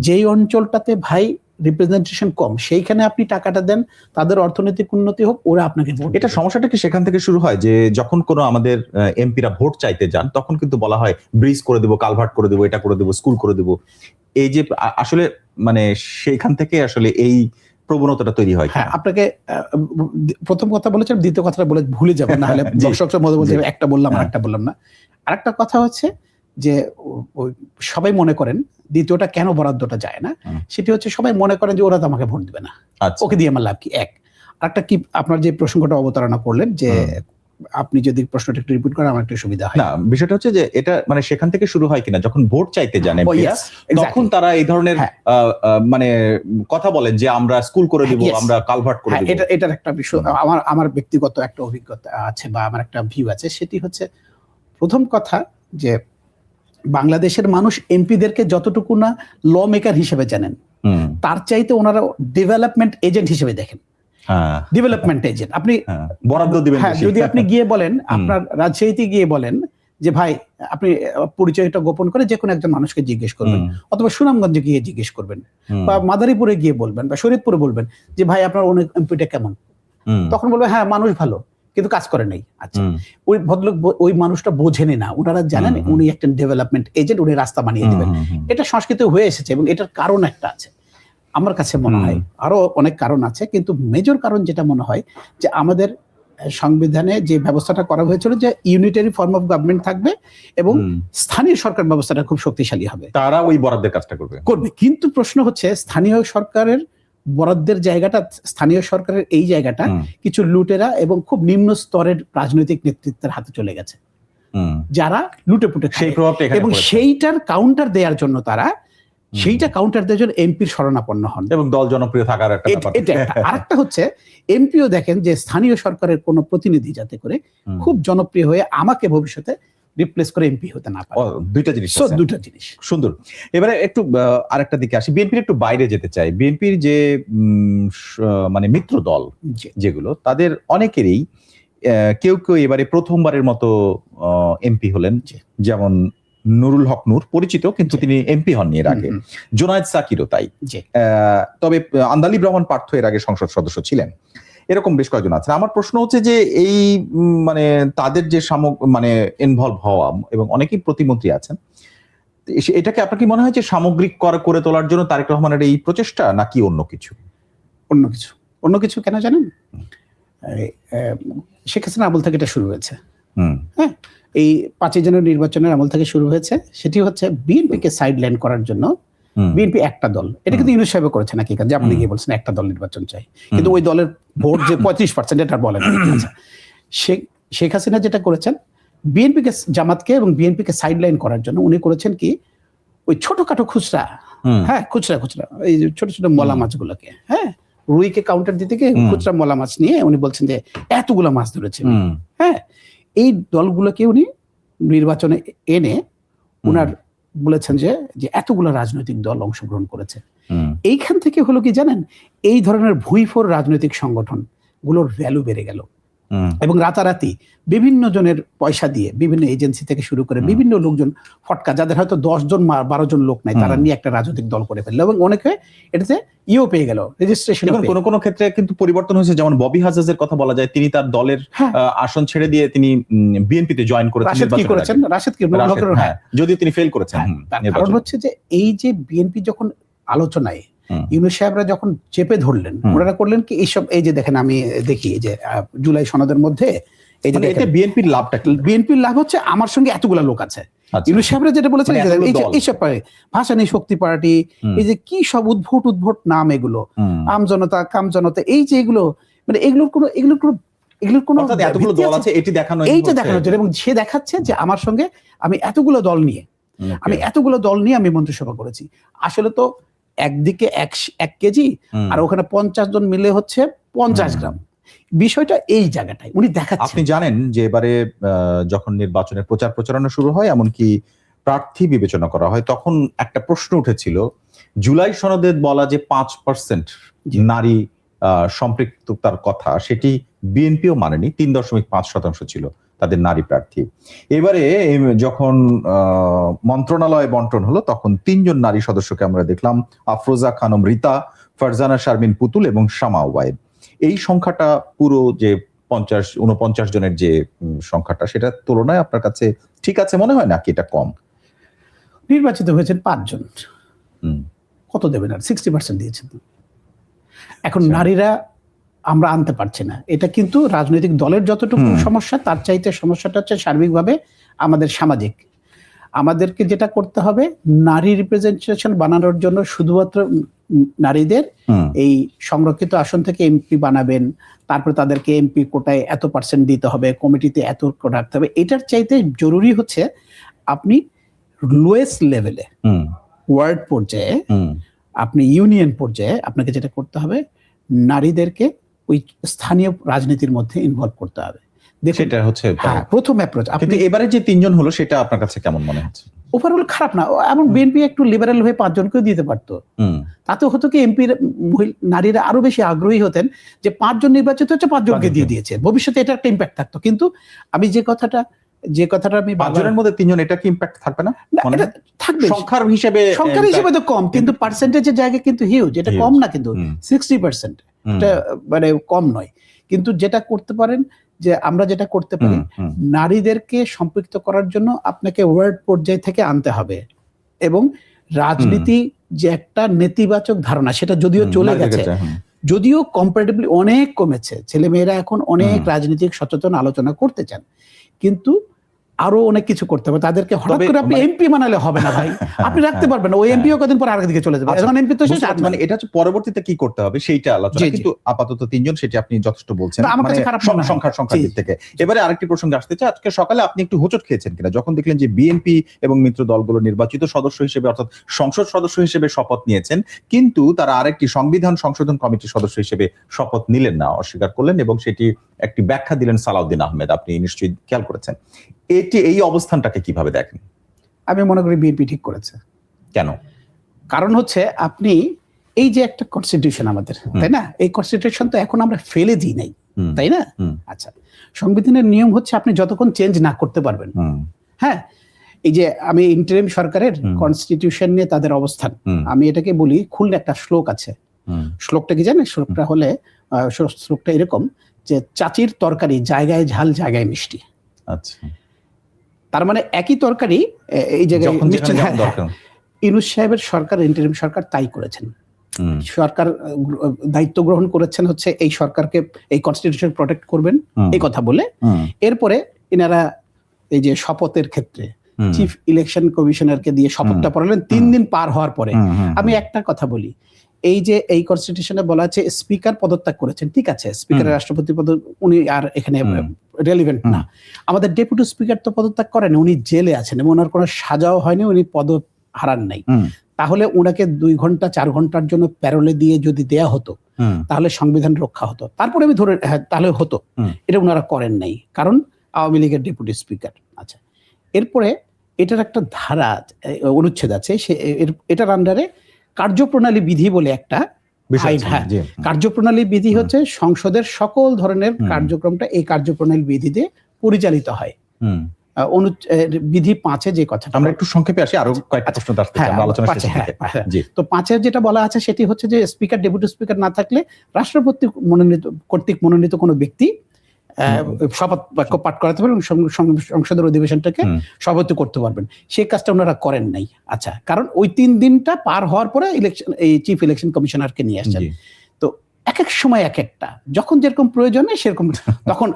যেই অঞ্চলটাতে ভাই রিপ্রেজেন্টেশন কম, সেইখানে আপনি টাকাটা দেন, তাদের অর্থনৈতিক উন্নতি হোক, ওরা আপনাকে ভোট।
এটা সমস্যাটা কি সেখান থেকে শুরু হয় যে যখন কোনো আমাদের এমপিরা ভোট চাইতে যান তখন কিন্তু বলা হয় ব্রিজ করে দেবো, কালভার্ট করে দেবো, এটা করে দেবো, স্কুল করে দেবো। এই যে আসলে মানে সেইখান থেকে আসলে এই প্রবণতাটা তৈরি হয়।
হ্যাঁ, আপনাকে প্রথম কথা বলেছেন, দ্বিতীয় কথাটা বলে ভুলে যাবেন, না হলে দর্শকদের মধ্যে বলতে একটা বললাম আর একটা বললাম না। আরেকটা কথা হচ্ছে যে সবাই মনে করেন দ্বিতীয়টা কেন বরাদ্দটা যায় না, সেটি হচ্ছে সবাই মনে করেন যে ওরা তো আমাকে ভোট দিবে না, ওকে দিয়ে আমার লাভ কি। আরেকটা কি, আপনার যে প্রসঙ্গটা অবতারণা করলেন, যে আপনি যদি প্রশ্নটা একটু রিপিট করেন আমার একটু সুবিধা হয়।
না, বিষয়টা হচ্ছে যে এটা মানে সেখান থেকে শুরু হয় কিনা, যখন ভোট চাইতে যান তখন তারা এই ধরনের মানে কথা বলেন যে আমরা স্কুল করে দিব, আমরা কালভার্ট করে দিব।
এটার একটা বিষয় আমার ব্যক্তিগত একটা অভিজ্ঞতা আছে বা আমার একটা ভিউ আছে। সেটি হচ্ছে, প্রথম কথা যে বাংলাদেশের মানুষ এমপিদেরকে যতটুকু না ল মেকার হিসেবে জানেন, তার চাইতে ওনারা ডেভেলপমেন্ট এজেন্ট হিসেবে দেখেন। ডেভেলপমেন্ট এজেন্ট আপনি
বরাদ্দ দিবেন।
যদি আপনি গিয়ে বলেন, আপনার রাজশাহীতে গিয়ে বলেন যে ভাই আপনি পরিচয়টা গোপন করে যে কোনো একজন মানুষকে জিজ্ঞেস করবেন, অথবা সুনামগঞ্জে গিয়ে জিজ্ঞেস করবেন, বা মাদারীপুরে গিয়ে বলবেন, বা শরীয়তপুরে বলবেন যে ভাই আপনার এমপিটা কেমন, তখন বলবে হ্যাঁ মানুষ ভালো কিন্তু কাজ করে নাই। আচ্ছা, ওই ভদ্রলোক ওই মানুষটা বোঝেনি না, ওনারা জানেন উনি একটা ডেভেলপমেন্ট এজেন্ট, উনি রাস্তা বানিয়ে দেবেন। এটা সংস্কৃতি হয়ে এসেছে এবং এটার কারণ একটা আছে আমার কাছে মনে হয়, আরো অনেক কারণ আছে, কিন্তু মেজর কারণ যেটা মনে হয় যে আমাদের সংবিধানে যে ব্যবস্থাটা করা হয়েছিল যে ইউনিটারি ফর্ম অফ গভর্নমেন্ট থাকবে এবং স্থানীয় সরকার ব্যবস্থাটা খুব শক্তিশালী হবে,
তারা ওই বরাদ্দের কাজটা করবে।
কিন্তু প্রশ্ন হচ্ছে স্থানীয় সরকারের বরাদ্দের জায়গাটা, স্থানীয় সরকারের এই জায়গাটা কিছু লুটেরা এবং খুব নিম্ন স্তরের রাজনৈতিক নেতৃত্বের হাতে চলে গেছে, যারা লুটে পুটে খায়, এবং সেইটার কাউন্টার দেওয়ার জন্য তারা এমপির শরণাপন্ন হন
এবং দল জনপ্রিয় থাকার একটা ব্যাপার।
আরেকটা হচ্ছে এমপিও দেখেন যে স্থানীয় সরকারের কোন প্রতিনিধি যাতে করে খুব জনপ্রিয় হয়ে আমাকে ভবিষ্যতে রিপ্লেস করে এমপি হতে না পারে।
দুইটা জিনিস সুন্দর। এবারে একটু আরেকটা দিকে আসি, বিএনপির একটু বাইরে যেতে চাই। বিএনপির যে মানে মিত্র দল যেগুলো, তাদের অনেকেরই কেউ এবারে প্রথমবারের মতো এমপি হলেন, যেমন নুরুল হক নূর পরিচিত, কিন্তু তিনি এমপি হননি এর আগে। জোনায়েদ সাকিরও তাই। তবে আন্দালিব রহমান পার্থ এর আগে সংসদ সদস্য ছিলেন। এরকম বেশ কয়েকজন আছেন। আমার প্রশ্ন হচ্ছে যে এই মানে তাদের যে মানে ইনভলভ হওয়া, এবং অনেকেই প্রতিমন্ত্রী আছেন, এটাকে আপনার কি মনে হয় যে সামগ্রিক করে তোলার জন্য তারেক রহমানের এই প্রচেষ্টা, নাকি অন্য কিছু?
অন্য কিছু কেন জানেন? শেখ হাসিনা আমল থেকে এটা শুরু হয়েছে। হ্যাঁ, এই 5 জনের নির্বাচনের আমল থেকে শুরু হয়েছে। সেটি হচ্ছে বিএনপিকে সাইডলাইন করার জন্য। বিএনপি একটা দল, এটা কিন্তু ইউনূস সাহেব করেছে নাকি, যে আপনি গিয়ে বলছেন একটা দল নির্বাচন চাই, কিন্তু ওই দলের ভোট যে 35% এটা বলেন। আচ্ছা, শেখ হাসিনা যেটা করেছেন বিএনপিকে, জামাতকে এবং বিএনপিকে সাইডলাইন করার জন্য উনি করেছেন কি, ওই ছোটখাটো খুচরা, খুচরা এই ছোট ছোট মলা মাছগুলোকে, রুইকে কাউন্টার দিতে গিয়ে খুচরা মলা মাছ নিয়ে উনি বলছেন যে এতগুলো মাছ ধরেছে। এই দলগুলোকে উনি নির্বাচনে এনে উনার বলেছেন যে এতগুলো রাজনৈতিক দল অংশগ্রহণ করেছে। এইখান থেকে হলো কি জানেন, এই ধরনের ভুইফোর রাজনৈতিক সংগঠন গুলোর ভ্যালু বেড়ে গেল, এবং রাতারাতি বিভিন্ন জনের পয়সা দিয়ে, বিভিন্ন এজেন্সি থেকে শুরু করে বিভিন্ন লোকজন ফটকা, যাদের হয়তো 10 জন 12 জন লোক নাই, তারা নিয়ে একটা রাজনৈতিক দল করে ফেললো, এবং অনেকে এটাতে পেয়ে গেল, রেজিস্ট্রেশন।
কোনো কোনো ক্ষেত্রে কিন্তু পরিবর্তন হয়েছে, যেমন ববি হাজাজের কথা বলা যায়, তিনি তার দলের আসন ছেড়ে দিয়ে তিনি বিএনপিতে জয়েন করেছেন। যদিও তিনি ফেল করেছেন।
কারণ হচ্ছে যে এই যে বিএনপি যখন আলোচনায় ইউনূস সাহেবরা যখন চেপে ধরলেন, ওনারা করলেন কি, এইসব এই যে দেখেন, আমি দেখি যে জুলাই সনদের মধ্যে এই যে
বিএনপির লাভটা,
বিএনপির লাভ হচ্ছে আমার সঙ্গে এতগুলা লোক আছে। ইউনূস সাহেবরা যেটা বলেছেন এইসব ভাসানী শক্তি পার্টি, এই যে কি সব উদ্ভট নাম, এগুলো আম জনতা, কাম জনতা, এই যে এগুলো, মানে এগুলোর কোনো এগুলোর কোনো
অর্থাৎ এতগুলো
ভিত্তি
দল
আছে?
আছে এটি দেখানো
এইটা দেখানোর জন্য, এবং সে দেখাচ্ছে যে আমার সঙ্গে আমি এতগুলো দল নিয়ে আমি মন্ত্রিসভা করেছি। আসলে তো একদিকে 1 কেজি আর ওখানে 50 জন মিলে হচ্ছে 50 গ্রাম। বিষয়টা এই জায়গাটায় উনি দেখাচ্ছেন।
আপনি জানেন যে এবারে যখন নির্বাচনের প্রচার প্রচারণা শুরু হয়, এমনকি প্রার্থী বিবেচনা করা হয়, তখন একটা প্রশ্ন উঠেছিল, জুলাই সনদে বলা যে 5% নারী সম্পৃক্ততার কথা, সেটি বিএনপিও মানেনি। 3.5% ছিল তাদের নারী প্রার্থী। এবারে যখন মন্ত্রণালয় বন্টন হলো, তখন 3 জন নারী সদস্যকে আমরা দেখলাম, আফরোজা খানম রিতা, ফারজানা শারমিন পুতুল এবং শামা ওয়াইদ। এই সংখ্যাটা পুরো যে 49 জনের যে সংখ্যাটা, সেটার তুলনায় আপনার কাছে ঠিক আছে মনে হয় নাকি এটা কম?
নির্বাচিত হয়েছেন 5 জন, কত দেবেন আর? 60% দিয়েছেন। এখন নারীরা আমরা আনতে পারছি না, এটা কিন্তু রাজনৈতিক দলের যতটুকু সমস্যা, তার চাইতে সমস্যাটা হচ্ছে সার্বিকভাবে আমাদের সামাজিক। আমাদেরকে যেটা করতে হবে, নারী রিপ্রেজেন্টেশন বানানোর জন্য শুধুমাত্র নারীদের এই সংরক্ষিত আসন থেকে এমপি বানাবেন, তারপর তাদেরকে এমপি কোটায় এত % দিতে হবে, কমিটিতে এত কোটা রাখতে হবে। এটার চাইতে জরুরি হচ্ছে আপনি লোয়েস্ট লেভেলে, ওয়ার্ড পর্যায়ে, আপনি ইউনিয়ন পর্যায়ে আপনাকে যেটা করতে হবে, নারীদেরকে ওই স্থানীয় রাজনীতির মধ্যে ইনভলভ করতে হবে।
সেটা হচ্ছে
প্রথম অ্যাপ্রোচ।
কিন্তু এবারে যে 3 জন হলো, সেটা আপনার কাছে কেমন মনে হচ্ছে?
ওভারঅল খারাপ না, এমন বিএনপি একটু লিবারেল হয়ে 5 জনকেও দিতে পারতো। তাতে হতো কি, এমপির নারীরা আরো বেশি আগ্রহী হতেন যে 5 জন নির্বাচিত হচ্ছে, 5 জনকে দিয়ে দিয়েছে, ভবিষ্যতে এটা একটা ইম্প্যাক্ট থাকতো। কিন্তু আমি যে কথাটা আমি
5 জনের মধ্যে 3 জন, এটা কি ইম্প্যাক্ট থাকবে না?
এটা থাকবে
সংখ্যার হিসেবে
তো কম, কিন্তু পার্সেন্টেজের জায়গায় কিন্তু হিউজ। এটা কম না, কিন্তু 60% এটা মানে কম নয়। কিন্তু যেটা করতে পারেন, যে আমরা যেটা করতে পারি, নারীদেরকে সম্পৃক্ত করার জন্য আপনাকে ওয়ার্ড পর্যায় থেকে আনতে হবে, এবং রাজনীতি যে একটা নেতিবাচক ধারণা, সেটা যদিও চলে গেছে, যদিও কম্পারেটিভলি অনেক কমেছে, ছেলেমেয়েরা এখন অনেক রাজনৈতিক সচেতন আলোচনা করতে চান, কিন্তু আরো অনেক কিছু করতে হবে। তাদেরকে হঠাৎ করে আপনি এমপি বানালে হবে না ভাই, আপনি রাখতে পারবেন না। ওই এমপিও কদিন পর আরেকদিকে চলে যাবে। এখন এমপি তো শেষ,
মানে এটা হচ্ছে পরবর্তীতে কি করতে হবে সেইটা আলোচনা, কিন্তু আপাতত 3 জন, সেটি আপনি যথেষ্ট বলছেন সংখ্যার দিক থেকে। এবারে আরেকটি প্রসঙ্গে আসতে চাই, আজকে সকালে আপনি একটু হোঁচট খেয়েছেন কিনা যখন দেখলেন যে বিএনপি এবং মিত্র দলগুলো নির্বাচিত সদস্য হিসেবে, অর্থাৎ সংসদ সদস্য হিসেবে শপথ নিয়েছেন, কিন্তু তারা আরেকটি সংবিধান সংশোধন কমিটির সদস্য হিসেবে শপথ নিলেন না, অস্বীকার করলেন, এবং সেটি একটি ব্যাখ্যা দিলেন সালাউদ্দিন আহমেদ। আপনি নিশ্চয়ই খেয়াল করেছেন। এই অবস্থানটাকে কিভাবে দেখেন?
আমি মনে করি বিএনপি ঠিক করেছে।
কেন?
কারণ হচ্ছে, আপনি এই যে একটা কনস্টিটিউশন আমাদের, তাই না, এই কনস্টিটিউশন তো এখন আমরা ফেলে দিই নাই, তাই না? আচ্ছা, সংবিধানের নিয়ম হচ্ছে আপনি যতক্ষণ চেঞ্জ না করতে পারবেন। হ্যাঁ, এই যে আমি ইন্টারিম সরকারের কনস্টিটিউশন নিয়ে তাদের অবস্থান, আমি এটাকে বলি, খুলনা একটা শ্লোক আছে। শ্লোকটা কি জানেন? শ্লোকটা এরকম যে, চাচির তরকারি জায়গায় ঝাল, জায়গায় মিষ্টি।
আচ্ছা,
তার মানে একই তরকারি এই জায়গায় মিষ্টি। ইউনূস সাহেবের সরকার, ইন্টারিম সরকার তাই করেছেন। সরকার দায়িত্ব গ্রহণ করেছেন হচ্ছে এই সরকারকে, এই কনস্টিটিউশন প্রোটেক্ট করবেন এই কথা বলে। এরপরে এনারা এই যে শপথের ক্ষেত্রে চিফ ইলেকশন কমিশনারকে দিয়ে শপথটা পড়ালেন 3 দিন পার হওয়ার পরে। আমি একটা কথা বলি, এই যে এই কনস্টিটিউশনে বলা আছে স্পিকার পদত্যাগ করেছেন, ঠিক আছে, স্পিকারের রাষ্ট্রপতি পদ উনি আর এখানে রেলিভেন্ট না। আমাদের ডেপুটি স্পিকার তো পদত্যাগ করেন, উনি জেলে আছেন এবং ওনার কোনো সাজাও হয়নি, উনি পদ হারান নাই। তাহলে ওনাকে 2 ঘন্টা 4 ঘন্টার জন্য প্যারোলে দিয়ে যদি দেয়া হতো, তাহলে সংবিধান রক্ষা হতো। তারপরে আমি ধরে, হ্যাঁ তাহলে হতো, এটা ওনারা করেন নাই, কারণ আওয়ামী লীগের ডেপুটি স্পিকার। আচ্ছা, এরপরে এটার একটা ধারা, অনুচ্ছেদ আছে, এটার আন্ডারে কার্যপ্রণালী বিধি বলে একটা কার্যপ্রণালী বিধি হচ্ছে সংসদের সকল ধরনের কার্যক্রমটা এই কার্যপ্রণালী বিধিতে পরিচালিত হয়। বিধি 5-এ যে কথাটা, আমরা একটু সংক্ষেপে আসি, আরো কয়েকটা প্রশ্ন আসছে আমরা আলোচনা করতে। তো 5-এ যেটা বলা আছে সেটি হচ্ছে যে স্পিকার, ডেপুটি স্পিকার না থাকলে রাষ্ট্রপতি কর্তৃক মনোনীত কোনো ব্যক্তি শপথ বাক্য পাঠ করাতে পারবেন, সংসদের অধিবেশনটাকে সভাপতি করতে পারবেন। সেই কাজটা ওনারা করেন নাই। আচ্ছা, কারণ ওই 3 দিনটা পার হওয়ার পরে ইলেকশন, এই চিফ ইলেকশন কমিশনারকে নিয়ে আসছেন। তো এক এক সময় এক একটা, যখন যেরকম প্রয়োজনে সেরকম, তখন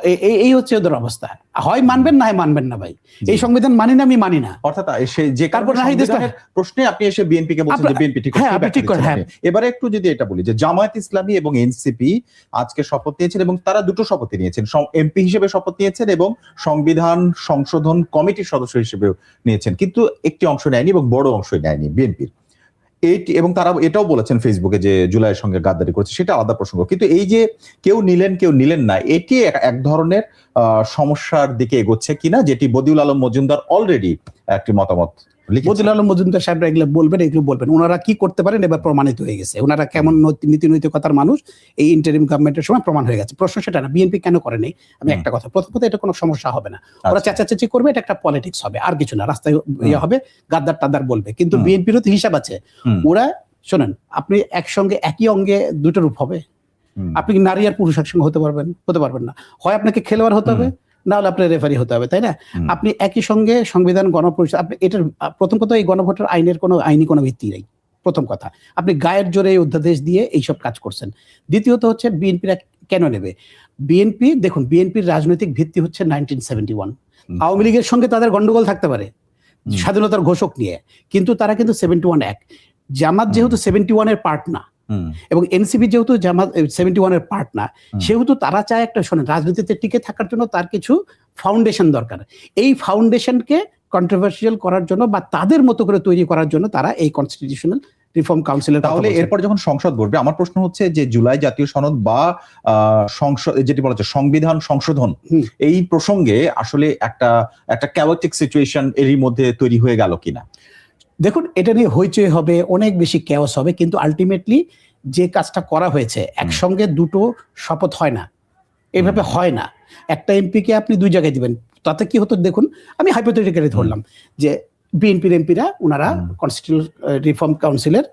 এই হচ্ছে ওদের অবস্থা। হয় মানবেন না হয় মানবেন না ভাই, এই সংবিধান মানি না, আমি মানি না।
অর্থাৎ যে সংবিধানের প্রশ্নে আপনি এসে বিএনপি কে বলছেন যে বিএনপি ঠিক আছে। এবারে একটু যদি এটা বলি যে জামায়াত ইসলামী এবং এনসিপি আজকে শপথ নিয়েছেন এবং তারা দুটো শপথই নিয়েছেন, এমপি হিসেবে শপথ নিয়েছেন এবং সংবিধান সংশোধন কমিটির সদস্য হিসেবেও নিয়েছেন, কিন্তু একটি অংশ নেয়নি এবং বড় অংশই নেয়নি বিএনপির। এবং তারা এটাও বলেছেন ফেসবুকে যে জুলাইয়ের সঙ্গে গাদ্দারি করেছে, সেটা আলাদা প্রসঙ্গ। কিন্তু এই যে কেউ নিলেন না, এটি এক ধরনের সমস্যার দিকে এগোচ্ছে কিনা, যেটি বদিউল আলম মজুমদার অলরেডি একটি মতামত লিখেছেন।
বদিউল আলম মজুমদার সাহেবরা এগুলো বলবেন, ওনারা কি করতে পারেন এবার প্রমাণিত হয়ে গেছে, ওনারা কেমন নীতি নৈতিকতার মানুষ এই ইন্টারিম গভর্নমেন্টের সময় প্রমাণ হয়ে গেছে। প্রশ্ন সেটা না বিএনপি কেন করে নেই, আমি একটা কথা, প্রথমত এটা কোনো সমস্যা হবে না, ওরা চেঁচাচেঁচি করবে, এটা একটা পলিটিক্স হবে আর কিছু না, রাস্তায় ইয়ে হবে, গাদ্দার টাদ্দার বলবে, কিন্তু বিএনপিরও তো হিসাব আছে। ওরা শোনেন, আপনি একসঙ্গে একই অঙ্গে দুটো রূপ হবে, আপনি নারী আর পুরুষ একসঙ্গে হতে পারবেন না, হয় আপনাকে খেলোয়াড় হতে হবে, না হলে আপনার রেফারি হতে হবে, তাই না? আপনি একই সঙ্গে সংবিধান গণপরিষদ, আপনি এটার প্রথম কথা, এই গণভোটের আইনের কোনো আইনি কোনো ভিত্তি নেই, প্রথম কথা। আপনি গায়ের জোরে অধ্যাদেশ দিয়ে এইসব কাজ করছেন। দ্বিতীয়ত হচ্ছে বিএনপিরা কেন নেবে? বিএনপি দেখুন, বিএনপির রাজনৈতিক ভিত্তি হচ্ছে 1971। আওয়ামী লীগের সঙ্গে তাদের গন্ডগোল থাকতে পারে স্বাধীনতার ঘোষক নিয়ে, কিন্তু তারা কিন্তু 71 এক। জামাত যেহেতু 71 এর পার্ট না, এবং এনসিপি যেহেতু জামাত 71 এর পার্ট না, সেহেতু তারা চায় একটা, শোনেন, রাজনীতিতে টিকে থাকার জন্য তার কিছু ফাউন্ডেশন দরকার। এই ফাউন্ডেশনকে কন্ট্রোভার্সিয়াল করার জন্য বা তাদের মতো করে তৈরি করার জন্য তারা এই কনস্টিটিউশনাল রিফর্ম কাউন্সিলের,
তাহলে এরপর যখন সংসদ বসবে, আমার প্রশ্ন হচ্ছে যে জুলাই জাতীয় সনদ বা সংসদ যেটি বলা হচ্ছে সংবিধান সংশোধন, এই প্রসঙ্গে আসলে একটা ক্যাওটিক সিচুয়েশন এরই মধ্যে তৈরি হয়ে গেল কিনা?
দেখুন, এটা নিয়ে হইচই হবে, অনেক বেশি কেওস হবে, কিন্তু আলটিমেটলি যে কাজটা করা হয়েছে, একসঙ্গে দুটো শপথ হয় না, এভাবে হয় না। একটা এমপিকে আপনি দুই জায়গায় দিবেন, তাতে কি হতো দেখুন, আমি হাইপোথেটিক্যালি ধরলাম যে বিএনপির এমপিরা ওনারা কনস্টিটিউশনাল রিফর্ম কাউন্সিলের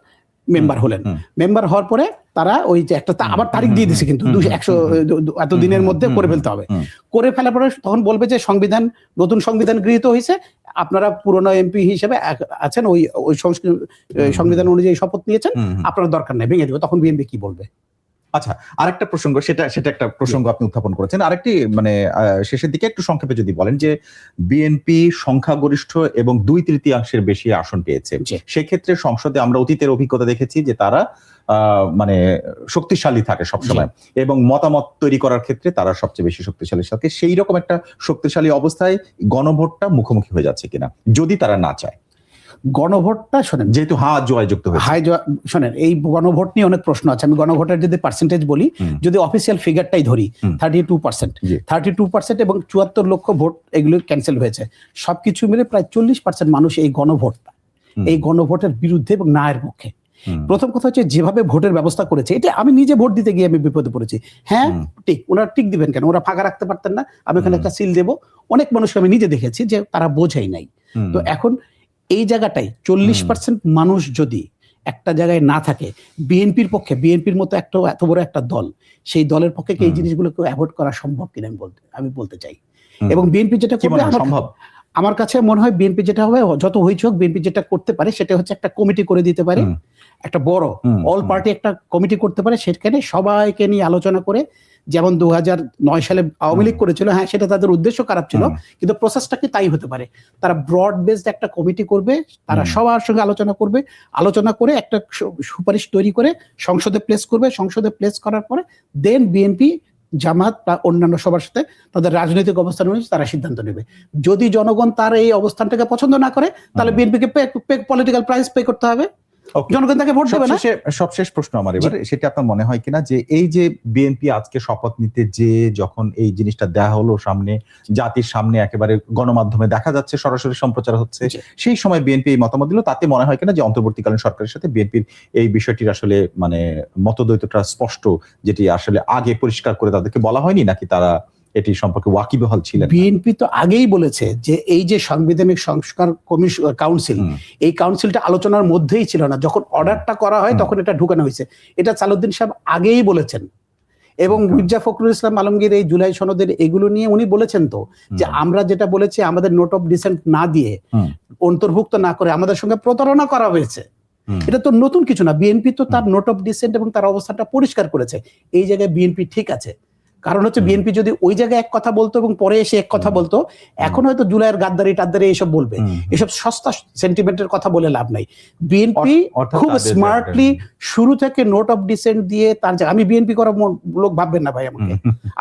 মেম্বার হলেন, মেম্বার হওয়ার পরে তারা ওই যে একটা আবার তারিখ দিয়ে দিছে, কিন্তু 100 এত দিনের মধ্যে করে ফেলতে হবে, করে ফেলার পরে তখন বলবে যে নতুন সংবিধান গৃহীত হয়েছে, আপনারা পুরনো এমপি হিসেবে আছেন, ওই সংবিধান অনুযায়ী শপথ নিয়েছেন, আপনার দরকার নেই, ভেঙে দেবে। তখন বিএনপি কি বলবে?
আচ্ছা, আরেকটা প্রসঙ্গ, সেটা একটা প্রসঙ্গ আপনি উত্থাপন করেছেন। আরেকটি মানে শেষের দিকে একটু সংক্ষেপে যদি বলেন যে বিএনপি সংখ্যাগরিষ্ঠ এবং 2/3 বেশি আসন পেয়েছে, সেক্ষেত্রে সংসদে আমরা অতীতের অভিজ্ঞতা দেখেছি যে তারা মানে শক্তিশালী থাকে সবসময়, এবং মতামত তৈরি করার ক্ষেত্রে তারা সবচেয়ে বেশি শক্তিশালী থাকে। সেই রকম একটা শক্তিশালী অবস্থায় গণভোটটা মুখোমুখি হয়ে যাচ্ছে কিনা, যদি তারা না চায়?
গণভোটটা শোনেন,
যেহেতু জয় যুক্ত হয়েছে,
শোনেন, এই গণভোট নিয়ে অনেক প্রশ্ন আছে। আমি গণভোটের যদি পার্সেন্টেজ বলি, যদি অফিসিয়াল ফিগারটাই ধরি, 32% এবং 74 লক্ষ ভোট এগুলো ক্যান্সেল হয়েছে, সবকিছু মিলে প্রায় 40% মানুষ এই গণভোটের বিরুদ্ধে এবং না এর পক্ষে। প্রথম কথা হচ্ছে, যেভাবে ভোটের ব্যবস্থা করেছে, এটা আমি নিজে ভোট দিতে গিয়ে আমি বিপদে পড়েছি। হ্যাঁ, ঠিক, ওনারা টিক দিবেন কেন? ওরা ফাঁকা রাখতে পারতেন না? আমি ওখানে একটা সিল দেবো। অনেক মানুষকে আমি নিজে দেখেছি যে তারা বোঝাই নাই। তো এখন এই জায়গাটাই 40% মানুষ যদি একটা জায়গায় না থাকে, বিএনপির পক্ষে, বিএনপির মতো এত বড় একটা দল, সেই দলের পক্ষে এই জিনিসগুলোকে অ্যাভয়েড করা সম্ভব কিনা আমি বলতে চাই। এবং বিএনপি যেটা করবে, আমার কাছে মনে হয় বিএনপি যেটা হবে, যত হইচ হোক, বিএনপি যেটা করতে পারে সেটা হচ্ছে একটা কমিটি করে দিতে পারে, একটা বড় অল পার্টি একটা কমিটি করতে পারে, সেখানে সবাইকে নিয়ে আলোচনা করে, যেমন 2009 সালে আওয়ামী লীগ করেছিল, হ্যাঁ সেটা তাদের উদ্দেশ্য খারাপ ছিল, কিন্তু প্রসেসটা কি তাই হতে পারে। তারা ব্রড বেসড একটা কমিটি করবে, তারা সবার সঙ্গে আলোচনা করে একটা সুপারিশ তৈরি করে সংসদে প্লেস করবে, সংসদে প্লেস করার পরে দেন বিএনপি, জামাত বা অন্যান্য সবার সাথে তাদের রাজনৈতিক অবস্থান অনুযায়ী তারা সিদ্ধান্ত নেবে। যদি জনগণ তার এই অবস্থানটাকে পছন্দ না করে, তাহলে বিএনপিকে পলিটিক্যাল প্রাইস পে করতে হবে, জনগণ তাকে ভোট দেবে না।
সবশেষ প্রশ্ন আমার এবার, সেটা আপনার মনে হয় কিনা যে এই যে বিএনপি আজকে শপথ নিতে যে যখন এই জিনিসটা দেয়া হলো সামনে, জাতির সামনে একেবারে গণমাধ্যমে দেখা যাচ্ছে, সরাসরি সম্প্রচার হচ্ছে, সেই সময় বিএনপি এই মতামত দিল, তাতে মনে হয় কিনা যে অন্তর্বর্তীকালীন সরকারের সাথে বিএনপির এই বিষয়টির আসলে মানে মতদ্বৈতটা স্পষ্ট, যেটি আসলে আগে পরিষ্কার করে তাদেরকে বলা হয়নি, নাকি তারা এটি সম্পর্কে ওয়াকিবহাল ছিলেন?
বিএনপি তো আগেই বলেছে যে এই যে সাংবিধানিক সংস্কার কাউন্সিল, এই কাউন্সিলটা আলোচনার মধ্যেই ছিল না, যখন অর্ডারটা করা হয় তখন এটা ঢুকানো হয়েছে। এটা সালাউদ্দিন সাহেব আগেই বলেছেন, এবং মির্জা ফখরুল ইসলাম আলমগীর এই জুলাই সনদের এগুলো নিয়ে উনি বলেছেন তো, যে আমরা যেটা বলেছি, আমাদের নোট অফ ডিসেন্ট না দিয়ে, অন্তর্ভুক্ত না করে আমাদের সঙ্গে প্রতারণা করা হয়েছে। এটা তো নতুন কিছু না। বিএনপি তো তার নোট অফ ডিসেন্ট এবং তার অবস্থানটা পরিষ্কার করেছে, এই জায়গায় বিএনপি ঠিক আছে। কারণ হচ্ছে বিএনপি যদি ওই জায়গায় এক কথা বলতো এবং পরে এসে এক কথা বলতো, এখন হয়তো জুলাইয়ের গাদ্দারি টাদ্দারি এইসব বলবে, এসব সস্তা সেন্টিমেন্টের কথা বলে লাভ নাই। বিএনপি খুব স্মার্টলি শুরু থেকে নোট অফ ডিসেন্ট দিয়ে তার জায়গা, আমি বিএনপি করা লোক ভাববেন না ভাই আমাকে,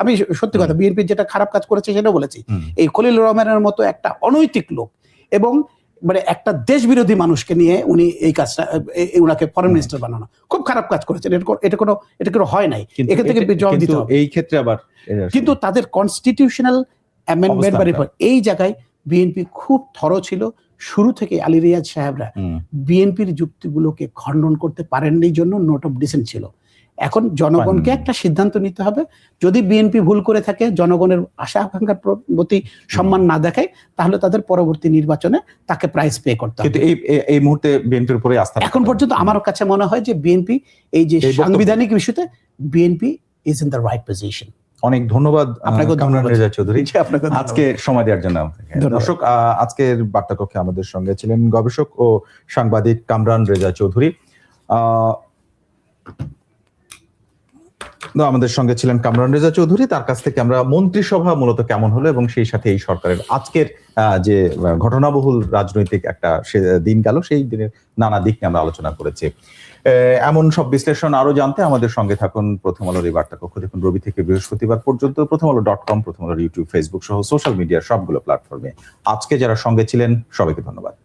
আমি সত্যি কথা বিএনপি যেটা খারাপ কাজ করেছে সেটা বলেছি। এই খলিলুর রহমানের মতো একটা অনৈতিক লোক এবং মানে একটা দেশ বিরোধী মানুষকে নিয়ে উনি এই কাজটা, উনাকে ফরেন মিনিস্টার বানানো খুব খারাপ কাজ করেছেন। এটা কোনো হয় নাই, এখান থেকে জবাব দিতে হবে।
এই ক্ষেত্রে আবার
কিন্তু তাদের কনস্টিটিউশনাল অ্যামেন্ডমেন্ট বা রিফর্ম, এই জায়গায় বিএনপি খুব থর ছিল শুরু থেকে। আলী রিয়াজ সাহেবরা বিএনপির যুক্তিগুলোকে খণ্ডন করতে পারেননি, জন্য নোট অফ ডিসেন্ট ছিল। এখন জনগণকে একটা সিদ্ধান্ত নিতে হবে। যদি বিএনপি ভুল করে থাকে, জনগণের আশা আকাঙ্ক্ষার প্রতি সম্মান না দেখায়, তাহলে তাদের পরবর্তী নির্বাচনে তাকে প্রাইস পে করতে হবে।
কিন্তু এই মুহূর্তে বিএনপির উপরে আস্থা
এখন পর্যন্ত আমার কাছে মনে হয় যে বিএনপি এই যে সাংবিধানিক ইস্যুতে BNP is in the right position.
অনেক ধন্যবাদ কামরান রেজা চৌধুরী
আজকে
সময় দেওয়ার জন্য। দর্শক, আজকের বার্তা কক্ষে আমাদের সঙ্গে ছিলেন গবেষক ও সাংবাদিক কামরান রেজা চৌধুরী। আমাদের সঙ্গে ছিলেন কামরান রেজা চৌধুরী। তার কাছ থেকে আমরা মন্ত্রিসভা মূলত কেমন হলো এবং সেই সাথে এই সরকারের আজকের যে ঘটনাবহুল রাজনৈতিক একটা দিন গেল, সেই দিনের নানা দিক নিয়ে আমরা আলোচনা করেছি। এমন সব বিশ্লেষণ আরো জানতে আমাদের সঙ্গে থাকুন প্রথম আলোর এই বার্তা কক্ষ। দেখুন রবি থেকে বৃহস্পতিবার পর্যন্ত প্রথমআলো.com, প্রথম আলোর ইউটিউব, ফেসবুক সহ সোশ্যাল মিডিয়ার সবগুলো প্ল্যাটফর্মে। আজকে যারা সঙ্গে ছিলেন সবাইকে ধন্যবাদ।